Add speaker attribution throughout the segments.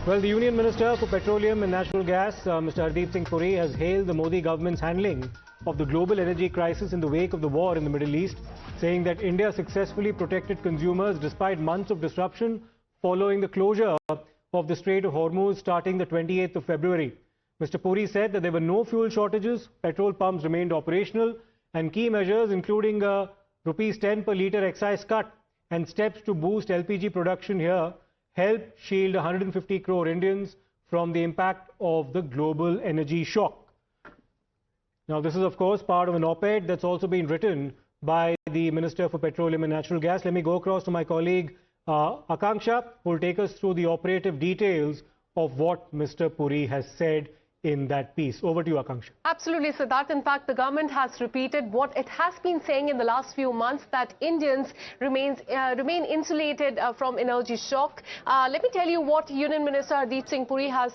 Speaker 1: Well, the Union Minister for Petroleum and Natural Gas, Mr. Hardeep Singh Puri, has hailed the Modi government's handling of the global energy crisis in the wake of the war in the Middle East, saying that India successfully protected consumers despite months of disruption following the closure of the Strait of Hormuz starting the 28th of February. Mr. Puri said that there were no fuel shortages, petrol pumps remained operational, and key measures including a rupees 10 per litre excise cut and steps to boost LPG production here help shield 150 crore Indians from the impact of the global energy shock. Now, this is, of course, part of an op-ed that's also been written by the Minister for Petroleum and Natural Gas. Let me go across to my colleague Akanksha, who will take us through the operative details of what Mr. Puri has said in that piece. Over to you, Akanksha.
Speaker 2: Absolutely, Siddharth. In fact, the government has repeated what it has been saying in the last few months, that Indians remain insulated from energy shock. Let me tell you what Union Minister Hardeep Singh Puri has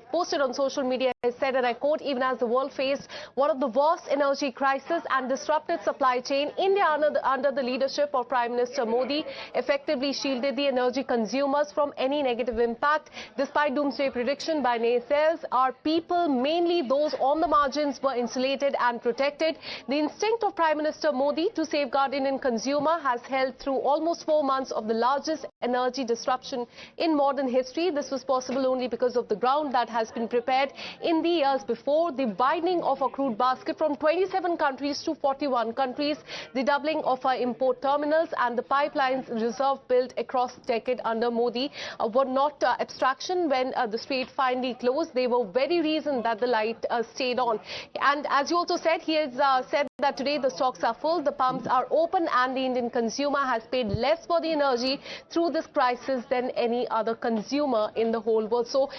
Speaker 2: posted on social media. He said, and I quote, "Even as the world faced one of the worst energy crises and disrupted supply chain, India under the leadership of Prime Minister Modi effectively shielded the energy consumers from any negative impact. Despite doomsday prediction by naysayers, our people, mainly those on the margins, were insulated and protected. The instinct of Prime Minister Modi to safeguard Indian consumer has held through almost 4 months of the largest energy disruption in modern history. This was possible only because of the ground that has been prepared in the years before. The widening of our crude basket from 27 countries to 41 countries, the doubling of our import terminals and the pipelines reserve built across the decade under Modi were not abstraction when the strait finally closed. They were very reason that the light stayed on." And as you also said, he has said that today the stocks are full, the pumps are open, and the Indian consumer has paid less for the energy through this crisis than any other consumer in the whole world. So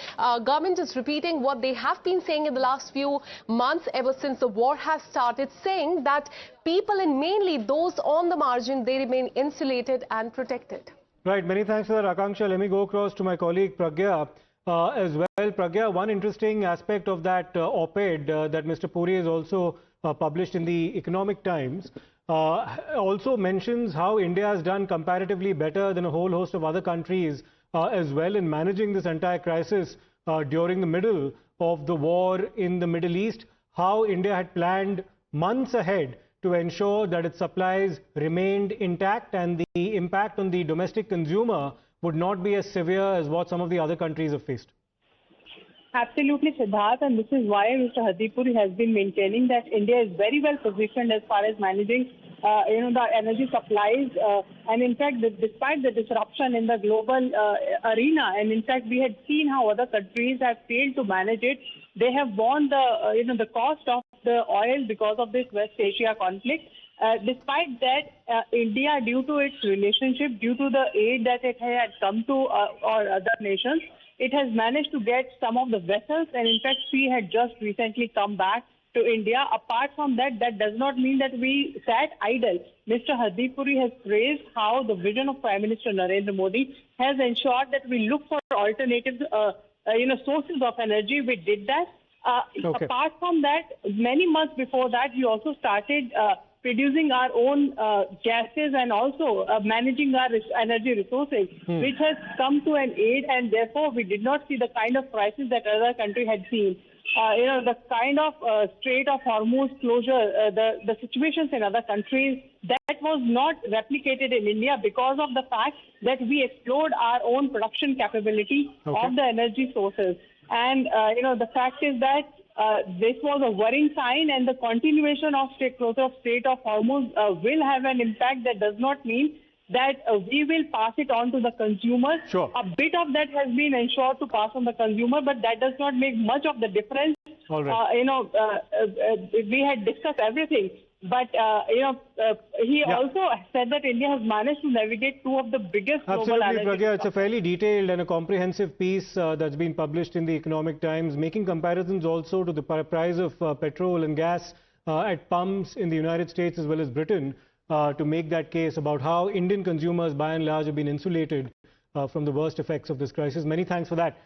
Speaker 2: government is repeating what they have been saying in the last few months, ever since the war has started, saying that people, and mainly those on the margin, they remain insulated and protected.
Speaker 1: Right, many thanks for that, Akanksha. Let me go across to my colleague Pragya as well. Pragya, one interesting aspect of that op-ed that Mr. Puri has also published in the Economic Times also mentions how India has done comparatively better than a whole host of other countries as well in managing this entire crisis during the middle of the war in the Middle East, how India had planned months ahead to ensure that its supplies remained intact and the impact on the domestic consumer would not be as severe as what some of the other countries have faced.
Speaker 3: Absolutely, Siddharth, and this is why Mr. Hardeep Puri has been maintaining that India is very well positioned as far as managing the energy supplies, and in fact, despite the disruption in the global arena, and in fact, we had seen how other countries have failed to manage it. They have borne the cost of the oil because of this West Asia conflict. Despite that, India, due to its relationship, due to the aid that it had come to or other nations, it has managed to get some of the vessels, and in fact, she had just recently come back to India. Apart from that, that does not mean that we sat idle. Mr. Hardeep Puri has praised how the vision of Prime Minister Narendra Modi has ensured that we look for alternative, sources of energy. We did that.
Speaker 1: Okay.
Speaker 3: Apart from that, many months before that, we also started producing our own gases and also managing our energy resources, which has come to an aid, and therefore we did not see the kind of crisis that other country had seen. The kind of Strait of Hormuz closure, the situations in other countries, that was not replicated in India because of the fact that we explored our own production capability of the energy sources. And, the fact is that this was a worrying sign, and the continuation of closure of Strait of Hormuz will have an impact. That does not mean that we will pass it on to the consumer.
Speaker 1: Sure.
Speaker 3: A bit of that has been ensured to pass on the consumer, but that does not make much of the difference.
Speaker 1: All right.
Speaker 3: We had discussed everything. But, he also said that India has managed to navigate two of the biggest global energy.
Speaker 1: Absolutely, Pragya. It's a fairly detailed and a comprehensive piece that's been published in the Economic Times, making comparisons also to the price of petrol and gas at pumps in the United States as well as Britain to make that case about how Indian consumers, by and large, have been insulated from the worst effects of this crisis. Many thanks for that.